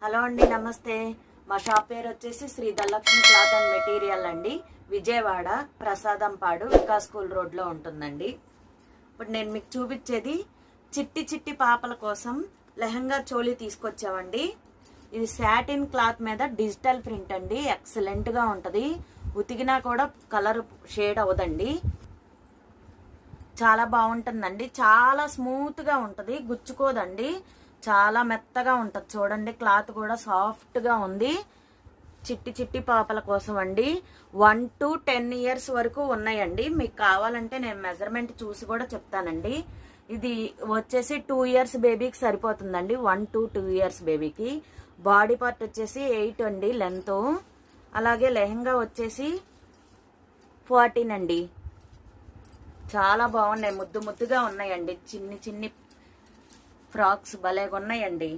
Hello అండి, నమస్తే. మా షాప్ పేరు వచ్చేసి Shri Dhanalakshmi cloth and material అండి. విజయవాడ ప్రసాదంపాడు వికాస్ స్కూల్ రోడ్లో ఉంటుందండి. ఇప్పుడు నేను మీకు చూపించేది చిట్టి చిట్టి పాపల కోసం లెహంగా చోలీ తీసుకొచ్చామండి. ఇది సాటిన్ క్లాత్ మీద డిజిటల్ ప్రింట్ అండి. ఎక్సలెంట్గా ఉంటుంది. ఉతికినా కూడా కలర్ షేడ్ అవ్వదండి. చాలా బాగుంటుందండి. చాలా స్మూత్గా ఉంటుంది, గుచ్చుకోదండి. చాలా మెత్తగా ఉంటుంది. చూడండి, క్లాత్ కూడా సాఫ్ట్గా ఉంది. చిట్టి చిట్టి పాపల కోసం అండి. 1 to 10 years వరకు ఉన్నాయండి. మీకు కావాలంటే నేను మెజర్మెంట్ చూసి కూడా చెప్తానండి. ఇది వచ్చేసి 2 years బేబీకి సరిపోతుందండి. 1 to 2 years బేబీకి. బాడీ పార్ట్ వచ్చేసి 8 అండి లెంత్. అలాగే లెహంగా వచ్చేసి 14 అండి. చాలా బాగున్నాయి, ముద్దు ముద్దుగా ఉన్నాయండి. చిన్ని చిన్ని ఫ్రాక్స్ భలేగా ఉన్నాయండి.